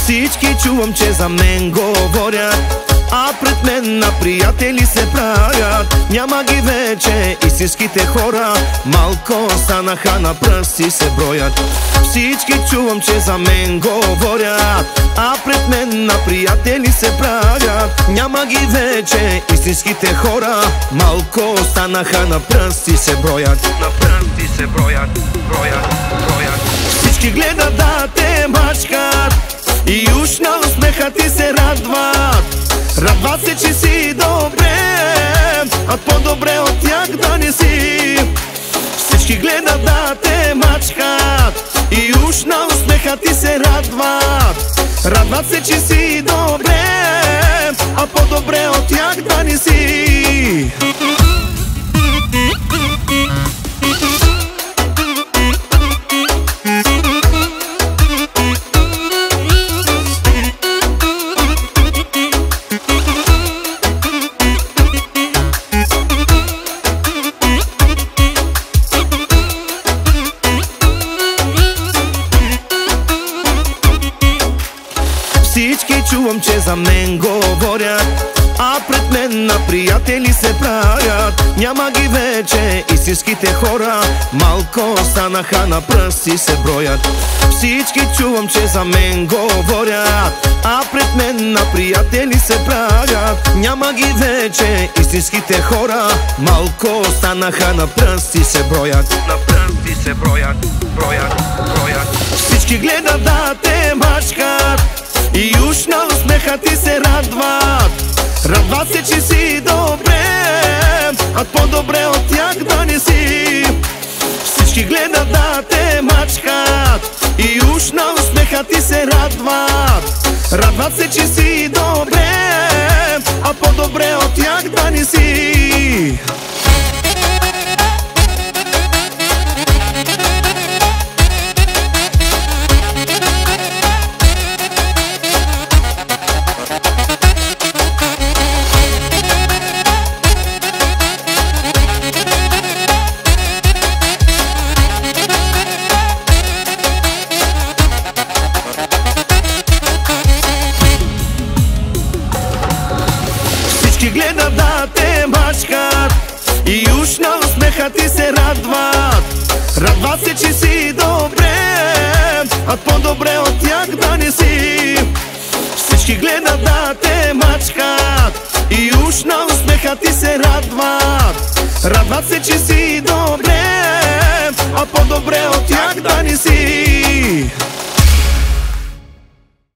Всички чувам, че за мен говорят, а пред мен на приятели се правят. Няма ги вече истинските хора, малко станаха, на пръсти се броят. Всички чувам, че за мен говорят, а пред мен на приятели се правят. Няма ги вече истинските хора, малко станаха, на пръсти се броят. На пръсти се броят, броят. Всички гледат да те мачкат и уж на усмеха ти се радват. Радват се, че си добре, а по-добре от тях да не си. Всички гледат да те мачкат и уж на усмеха ти се радват. Радват се, че си добре, а по-добре от тях да не си. Всички чувам, че за мен говорят, а пред мен на приятели се правят. Няма ги вече истинските хора, малко станаха, на пръсти се броят. Всички чувам, че за мен говорят, а пред мен на приятели се правят. Няма ги вече истинските хора, малко станаха, на пръсти се броят. На пръсти се броят, броят. Всички гледат да те мачкат и уж на усмеха ти се радват. Радват се, че си добре, а по-добре от тях да не си. Всички гледат да те мачкат и уж на усмеха ти се радват. Радват се, че си добре, а по-добре от тях да не си. Всички гледат да те мачкат и уж на усмеха ти се радват. Радват се, че си добре, а по-добре от тях да не си. Всички гледат да те мачкат и уж на усмеха ти се радват. Радват се, че си добре, а по-добре от тях да не си.